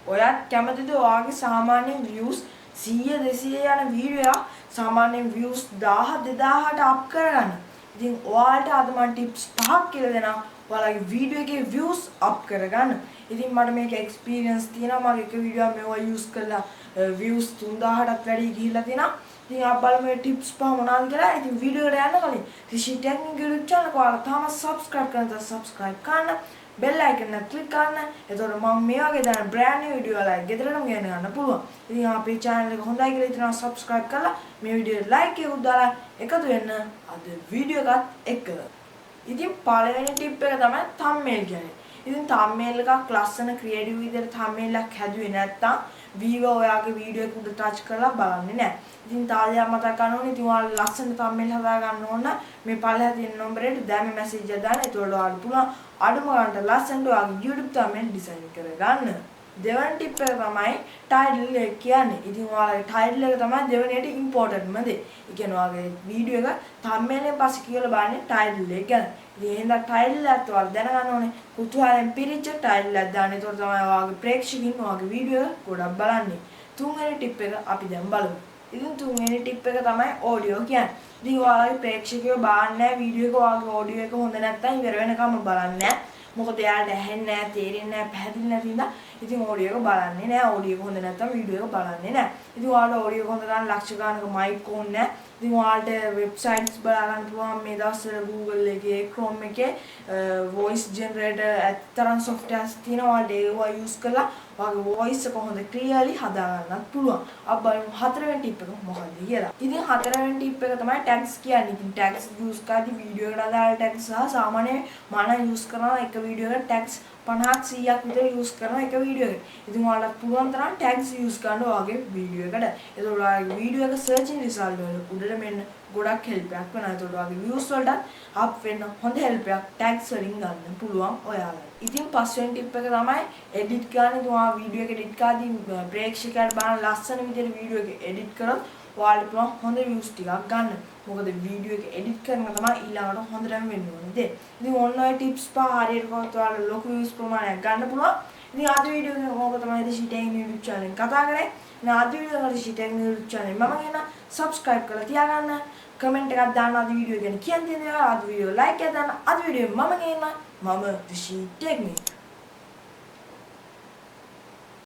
ඔයත් කැමතිද ඔයාගේ සාමාන්‍ය views 100 200 යන වීඩියෝ එක සාමාන්‍යයෙන් views 1000 2000ට අප් කරගන්න. ඉතින් ඔයාලට අද මම tips 5ක් කියලා දෙනවා. ඔයාලගේ වීඩියෝ එකේ views up කරගන්න. ඉතින් මට මේක experience තියෙනවා. මම එක වීඩියෝ එකක් මේවා use කරලා views 3000ටත් වැඩි ගිහිල්ලා තියෙනවා. ඉතින් අපි බලමු මේ tips 5 මොනවද කියලා. ඉතින් වීඩියෝ එකට යන්න කලින් රිෂි ටෙක්නික් YouTube channel එක ඔයාලා තාම subscribe කරන්න නැත්නම් subscribe කරන්න. bell icon එක click කරන්න. එතකොට මම මේ වගේ දාන brand new video වල ගෙදරටම ගෙන ගන්න පුළුවන්. ඉතින් අපේ channel එක හොඳයි කියලා හිතනවා subscribe කරලා මේ වීඩියෝ like එකක් දාලා එකතු වෙන්න අද වීඩියෝ එකත් එක්ක. ඉතින් පළවෙනි tip එක තමයි thumbnail කියන්නේ. ඉතින් thumbnail එකක් ලස්සන creative විදිහට thumbnail එකක් හැදුවේ නැත්තම් viewer ඔයාගේ වීඩියෝ එක උඩ touch කරලා බලන්නේ නැහැ. ඉතින් තාලියක් මතක් ගන්න ඕනේ. ඉතින් ඔයාලා ලස්සන thumbnail හදා ගන්න ඕන මේ පළල තියෙන නම්බරේට දැන් මේ message එක දාන්න. ඒතකොට ඔයාලා පුළුවන් අඩුම ගන්නට ලස්සනට ඔයාගේ YouTube thumbnail design කරගන්න. දෙවන ටිප් එක තමයි title එක කියන්නේ. ඉතින් ඔයාලගේ title එක තමයි දෙවෙනියට ඉම්පෝටන්ට්ම දේ. ඒ කියන්නේ ඔයාගේ වීඩියෝ එක thumbnail එකෙන් පස්සේ කියලා බලන්නේ title එක ගැන. ඉතින් එහෙනම් title එකත් ඔයාලා දැනගන්න ඕනේ. කුතුහලයෙන් පිරිච්ච title එකක් දාන්න. ඒතකොට තමයි ඔයාගේ ප්‍රේක්ෂකින් ඔයාගේ වීඩියෝ එක ගොඩක් බලන්නේ. තුන්වෙනි ටිප් එක අපි දැන් බලමු. ඉතින් තුන්වෙනි ටිප් එක තමයි audio කියන්නේ. ඉතින් ඔයාලගේ ප්‍රේක්ෂකයෝ බලන්නේ වීඩියෝ එක ඔයාගේ audio එක හොඳ නැත්නම් ඉවර වෙනකම් බලන්නේ නැහැ. මොකද එයාලට ඇහෙන්නේ නැහැ, තේරෙන්නේ නැහැ, පැහැදිලි නැති නිසා ඉතින් audio එක බලන්නේ නැහැ. audio එක හොඳ නැත්නම් වීඩියෝ එක බලන්නේ නැහැ. ඉතින් ඔයාලට audio එක හොඳ ගන්න ලක්ෂ ගානක mic ඕනේ නැහැ. ඉතින් ඔයාලට websites බලා ගන්න පුළුවන් මේ දවස්වල Google එකේ, Chrome එකේ voice generator අතරන් softwares තියෙනවා. ඔයාලට ඒවා use කරලා ඔයාගේ voice එක හොඳ clearly හදා ගන්නත් පුළුවන්. අපි බලමු හතරවෙනි tip එක මොකක්ද කියලා. ඉතින් හතරවෙනි tip එක තමයි tags කියන්නේ. ඉතින් tags use කරද්දී වීඩියෝ එකට අදාළ tags සහ සාමාන්‍ය මම use කරන එක වීඩියෝ එකට tags 50ක් 100ක් විතර use කරන එක වීඩියෝ එක. ඉතින් ඔයාලට පුළුවන් තරම් tags use කරන්න ඔයාගේ වීඩියෝ එකට. ඒතකොට ඔයාගේ වීඩියෝ එක searching result වල උඩට මෙන්න ගොඩක් help එකක් වෙනවා. ඒතකොට ඔයාගේ views වලට up වෙන්න හොඳ help එකක් tags වලින් ගන්න පුළුවන් ඔයාලට. ඉතින් පස්වෙනි tip එක තමයි edit කරන්න. ඉතින් ඔයා වීඩියෝ එක edit කරද්දී ප්‍රේක්ෂකයන්ට බලන්න ලස්සන විදිහට වීඩියෝ එක edit කරොත් ඔයාලට පුළුවන් හොඳ views ටිකක් ගන්න. මොකද වීඩියෝ එක edit කරන එක තමයි ඊළඟට හොඳටම වෙන්න ඕනේ. ඉතින් ඔන්න ඔය tips පහ හරියට කරොත් ඔයාලට ලොකු views ප්‍රමාණයක් ගන්න පුළුවන්. ඉතින් අද වීඩියෝ එක මොකද තමයි රිෂි ටෙක්නික් YouTube channel එක කතා කරේ. ඉතින් අද වීඩියෝ එක රිෂි ටෙක්නික් YouTube channel මම කියන subscribe කරලා තියාගන්න. කමෙන්ට් එකක් දාන්න අද වීඩියෝ ගැන කියන්න තියෙනවා. අද වීඩියෝ like එක දාන්න. අද වීඩියෝ මම රිෂි ටෙක්නික්